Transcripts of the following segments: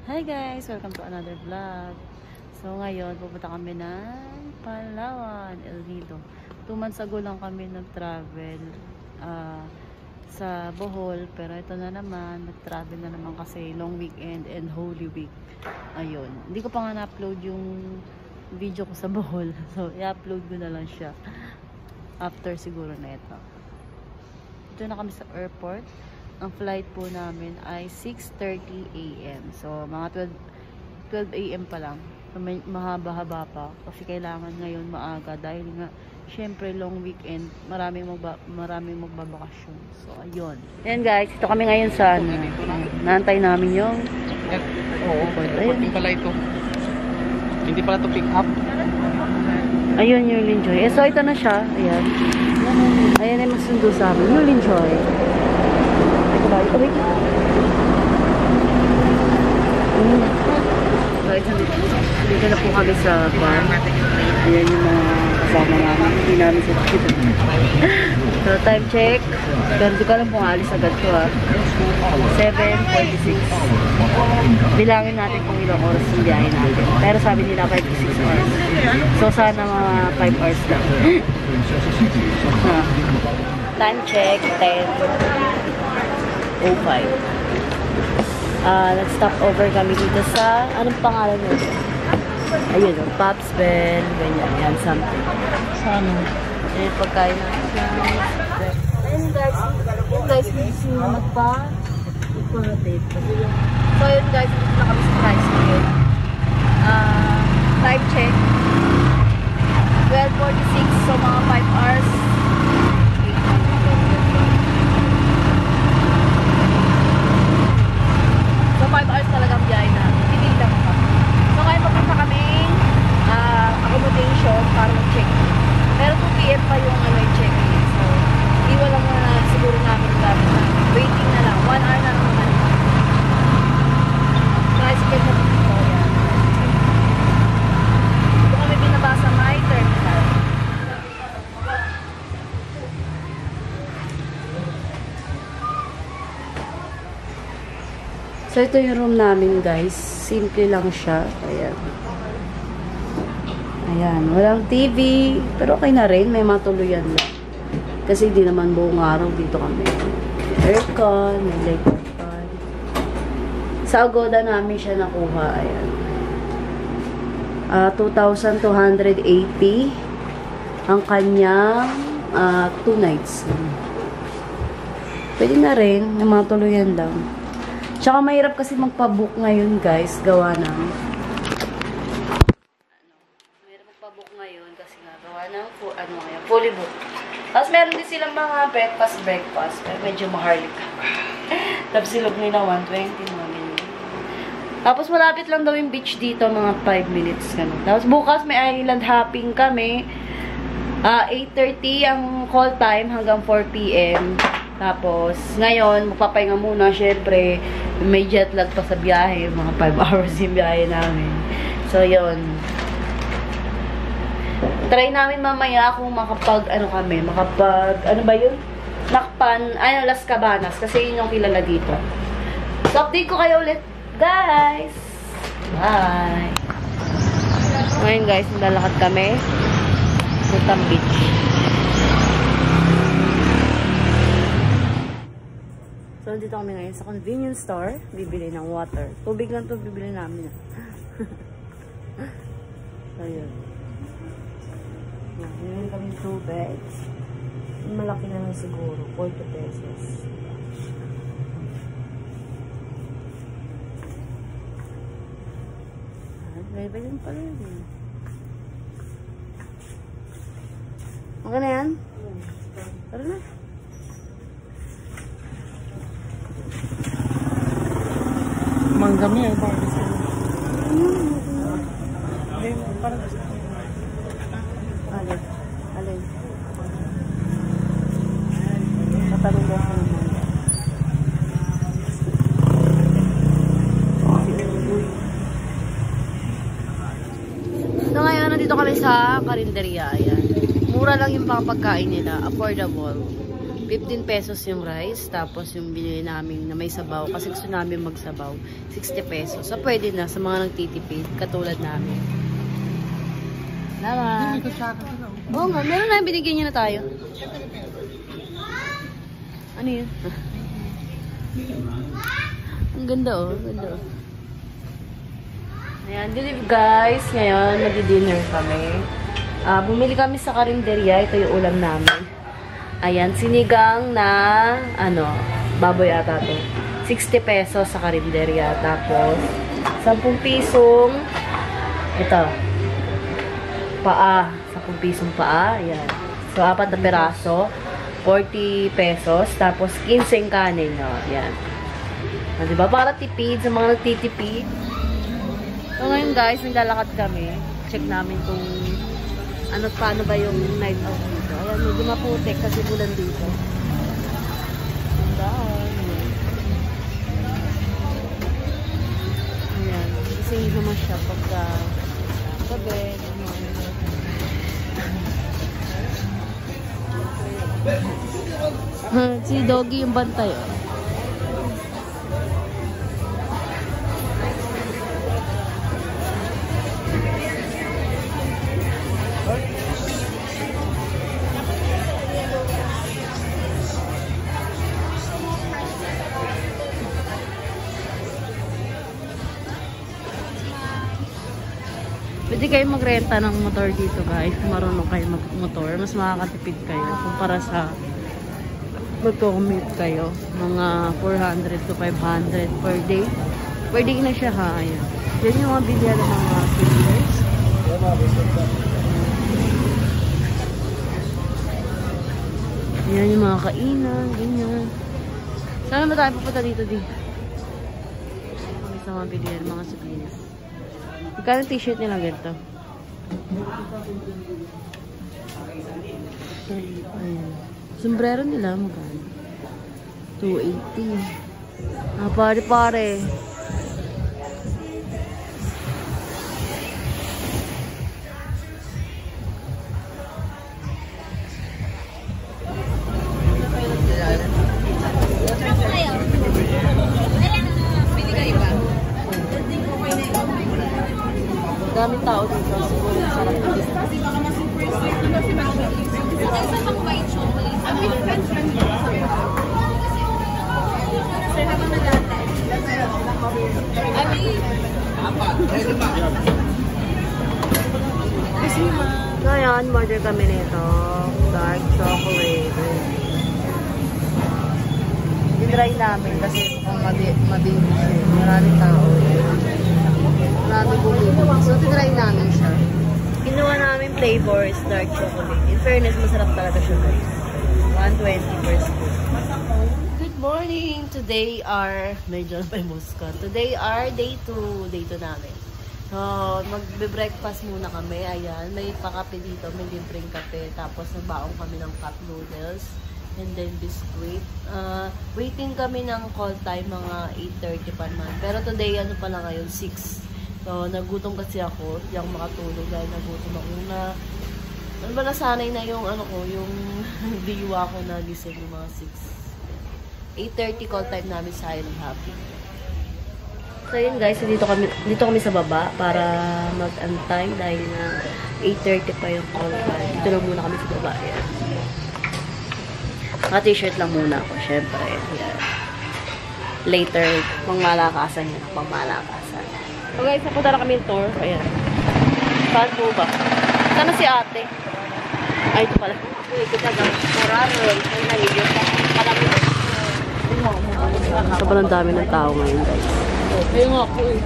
Hi guys! Welcome to another vlog. So ngayon, pupunta kami ng Palawan, El Nido. 2 months ago lang kami nag-travel sa Bohol. Pero ito na naman, nag-travel na naman kasi long weekend and Holy Week. Ayun. Hindi ko pa nga na-upload yung video ko sa Bohol. So, i-upload ko na lang siya after siguro na ito. Ito na kami sa airport. Ang flight po namin ay 6:30 AM. So, mga 12 AM pa lang. So, may mahaba-haba pa. Kasi kailangan ngayon maaga. Dahil nga, syempre, long weekend. Maraming magbabakasyon. So, ayun. Ayan guys, ito kami ngayon sa naantay namin yung airport pala ito. Hindi pala ito pick up. Ayun yung Linjoy. So, ito na siya. Ayan. Ayan ay magsundo sa amin. Yung Linjoy. Dito na po kami sa bar. Ayan yung mga kasama namin. Hindi namin sa dito. So, time check. Pero di ko alam kung alis agad ko 7:46. Bilangin natin kung ilang oras yung biyahe natin. Pero sabi nila 5 to 6 hours. So, sana mga 5 hours lang. Time check. 10:05. Nag-stop over kami dito sa, anong pangalan nyo? Ayun, Pops Bell, ganyan, yan, something. Sa ano? Ayun, pagkain natin. Ayun guys, may gusto nyo magpa-rotate. So, ayun guys, dito na kami sa price ngayon. Time check. 12:46, so mga 5 hours. So, 5 hours talagang biyahe na. Pipili lang pa. So, ngayon papunta kaming accommodation para mag-check-in. Pero 2 PM pa yung check-in. So, iwan lang muna siguro namin gamit na. Waiting na lang. 1 hour na lang naman. Guys, ikit na dito. Yan. Ito kami binabasa my terminal. So, ito yung room namin, guys. Simple lang siya. Ayan. Ayan. Walang TV. Pero okay na rin. May matuluyan lang. Kasi hindi naman buong araw dito kami. Aircon. May light fan. Sa Agoda namin siya nakuha. Ayan. 2,280 ang kanyang 2 nights. Pwede na rin. May matuluyan lang. Tsaka mahirap kasi magpabook ngayon guys, gawa ng mahirap magpabook ngayon kasi nga gawa ng fully book. Tapos meron din silang mga breakfast, pero medyo maharlik. Tapos silog nila 120 namin. Tapos malapit lang daw yung beach dito, mga 5 minutes ganun. Tapos bukas may island hopping kami. 8:30 ang call time hanggang 4 PM. Tapos, ngayon, magpapahinga muna. Syempre, may jet lag pa sa biyahe. Mga 5 hours yung biyahe namin. So, yun. Try namin mamaya kung ano ba yun? Las Cabanas. Kasi yun yung kilala dito. So, update ko kayo ulit, guys. Bye! Ngayon, guys, maglalakad kami. Puntang beach. So, dito kami ngayon sa convenience store. Bibili ng water. Tubig lang ito bibili namin. So, yun. Bibili kami ng tubig. Malaki na lang siguro. 40 pesos. May din pala yun. Okay na yan? Tara na. Manggam niya, parang gusto mo. Parang gusto mo. Alin. Tatanong mo ako naman. So ngayon, nandito kami sa karinderya. Ayan. Mura lang yung pagkain nila. Affordable. 15 pesos yung rice, tapos yung binili namin na may sabaw, kasi gusto namin magsabaw, 60 pesos. So, pwede na sa mga nagtitipid, katulad namin. Salamat. Oo nga, meron na, binigyan niya na tayo. Ano yun? Ang ganda oh, ang ganda oh. Ayan, good guys. Ngayon, mag-dinner kami. Bumili kami sa karinderya. Ito yung ulam namin. Ayan, sinigang na, baboy ata to. 60 pesos sa karinderya. Tapos, 10 pisong, ito, paa. 10 pisong paa. Ayan. So, 4 na peraso. 40 pesos. Tapos, 15 kanin. O, ayan. Diba? Para tipid sa mga nagtitipid. So, ngayon guys, naglalakad kami. Check namin kung paano ba yung night out dito. Ayan, medyo maputik kasi bulan dito. Ayan, kasi naman siya pagka gabi. Si Doggy yung bantay. Pwede kayo magrenta ng motor dito guys. Kung marunong kayo mag-motor, mas makakatipid kayo kumpara sa mag-commute kayo. Mga 400 to 500 per day. Per day na siya ha. Ayan. Yan yung mga bilya ng mga figures. Ayan yung mga kainan. Ganyan. Saan naman tayo pupunta dito di? May sa mga bilya ng mga souvenirs. Magkano t-shirt nila ganito? Ayan. Sombrero nila, magkano? 280. Pare-pare. Daming tao dito. Siguro sarap na dito. So, ayan, order kami nito. Dark chocolate. Dinry namin kasi mukhang madinis eh. Maraming tao. Marami bumili. So, tinry namin siya. Kinuha namin flavor is dark chocolate. In fairness, masarap talaga siya guys. 120 per scoop. Good morning! Today are, medyo na pa yung muska. Today are day 2 namin. So, magbe-breakfast muna kami. Ayan, may pakape dito, may libreng kape. Tapos, nagbaong kami ng cup noodles. And then, biscuit. Waiting kami ng call time, mga 8:30 pa naman. Pero today, ano pala ngayon, 6. So, nagutom kasi ako. Hindi ako makatulog dahil nagutom ako na. Ano ba, nasanay na yung yung diwa ko na gising ng mga 6. 8:30 call time namin sa Island Happy. So, yun guys. Dito kami sa baba para mag-antay dahil na 8:30 pa yung call time. Dito lang muna kami sa baba. Ayan. T-shirt lang muna ako, syempre. Ayan. Later, pangmalakasan yun. Pangmalakasan. So guys, napunta na kami yung tour. Ayan. Saan po ba? Saan na si ate? Ay, ito pala. Ito talaga. Mararoy. Ang nangigil pa. Sobrang dami ng tao ngayon, guys. Ayun nga po eh.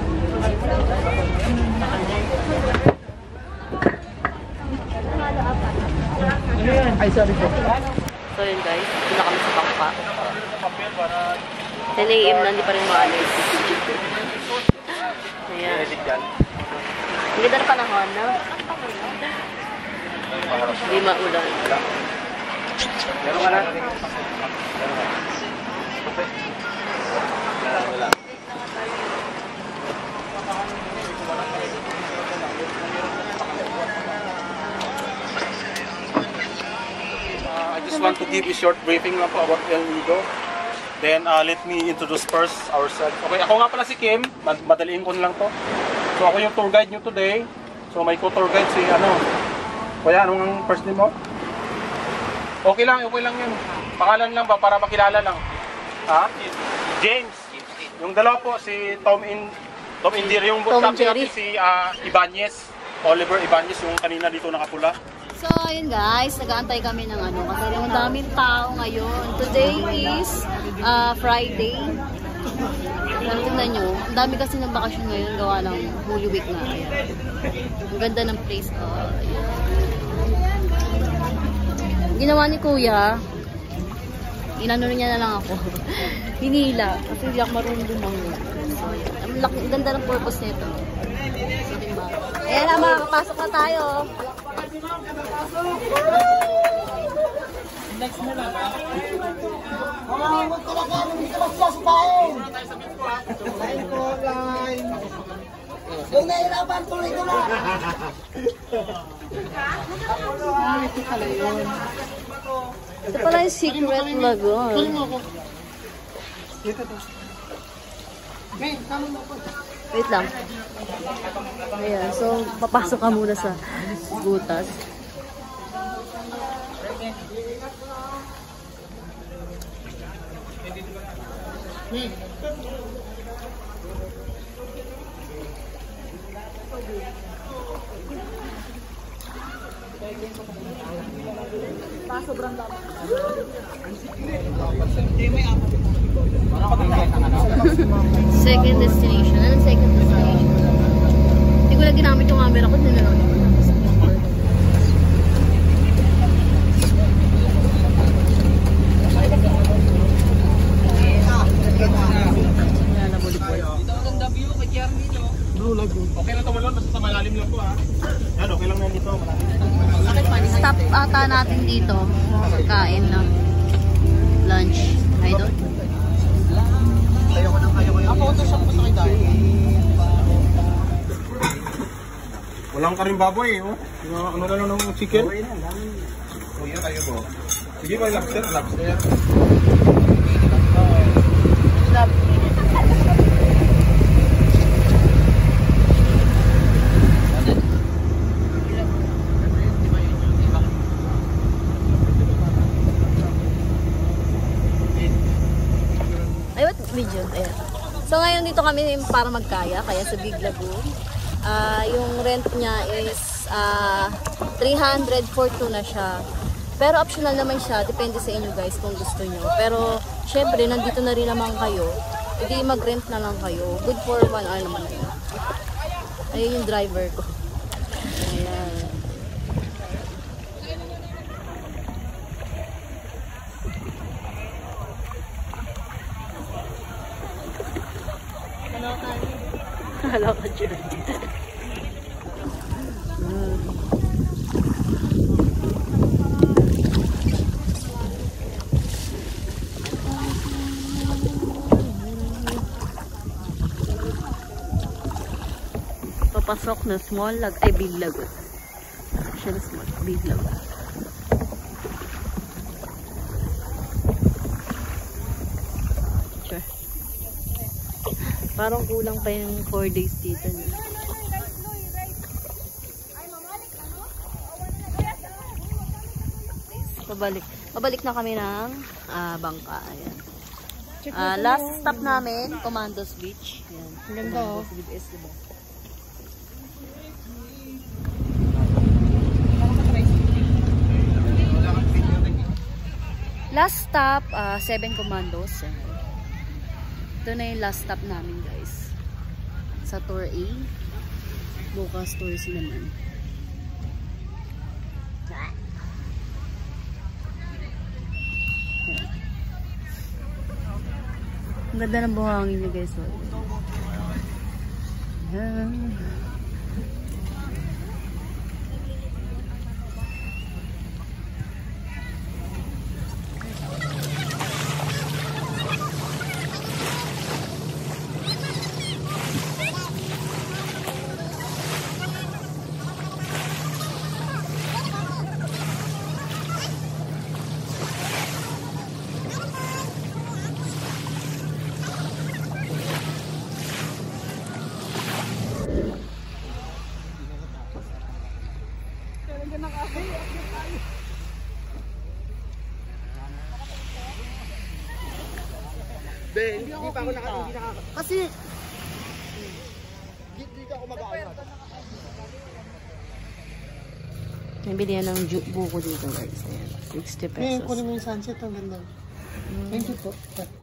Ay, sorry po. So yun guys, ito na kami sa Bangka. 10 AM na, hindi pa rin maalis. Ayan. Ang ganda na panahon, no? Hindi maulan. Meron ka na? I just want want to give a short briefing lang po about El Nido. Then let me introduce first ourselves. Okay, ako nga pala si Kim. Madaliin ko na lang to. So ako yung tour guide nyo today. So may co-tour guide si Kuya, anong ang first name mo? Okay lang yun. Pangalan lang ba para makilala lang? Ha? James. Yung dalawa po si Tom Indir, yung Tom captain Jerry. natin si Ibanez. Oliver Ibanez, yung kanina dito nakapula. So, ayun guys, nag-aantay kami ng kasi yung daming tao ngayon. Today is Friday. Pero tingnan nyo, ang dami kasi ng bakasyon ngayon gawa ng Holy Week nga. Ayan. Ang ganda ng place. Ayan. Ginawa ni Kuya, inano niya na lang ako. Hinila. Kasi hindi ako marunong lumangon. So, ang ganda ng purpose nito. So, diba? Ayan na, makakapasok na tayo. Next mo lang. Huwag ka na gano'n dito lang siya sa bahay. Line ko, line. Kung nahirapan, tuloy ko lang. Ito pala yun. Ito pala yung secret lagoon. Wait lang. Ayan, so papasok ka muna sa butas. Sobrang dami. Second destination. Anong second destination? Hindi ko lang ginamit yung camera ko. Dinala ko. Blue Lagoon. Okay lang ito malon, basta sa malalim lang po ha. Yan, okay lang na dito, malalim. Stop ata natin dito. Kain ng lunch. Ay doon. Kaya ko. Ang Photoshop ko sa kay Dari. Walang karing baboy eh, oh. Ano na lang ng chicken? Kuya, kayo po. Sige ba, lobster? Video. Ayan. So ngayon dito kami para magkaya, kaya sa Big Lagoon. Yung rent niya is 300 for 2 na siya. Pero optional naman siya, depende sa inyo guys kung gusto nyo. Pero syempre nandito na rin naman kayo, hindi mag-rent na lang kayo. Good for 1 hour naman na yun. Ayun yung driver ko. Ayan. Hello ka dyan. Papasok na small lag ay big lagoon. Siya na small, big lagoon. Sure. Parang kulang pa yung 4 days dito. Pabalik na kami ng bangka. Ayan. Last stop namin, Commandos Beach. Ayan. Ganda oh. Diba? Last stop, 7 Commandos. Ayan. Ito na yung last stop namin guys. Sa Tour A. Bukas Tour C naman. Ang ganda ng buhangin nyo guys. Hindi pa ako kasi hindi ka ako mag-aayos. Nabili yan ng buko dito guys. Ayan, 60 pesos. Ngayon, kunin mo yung sunset. Ang ganda. Thank you po.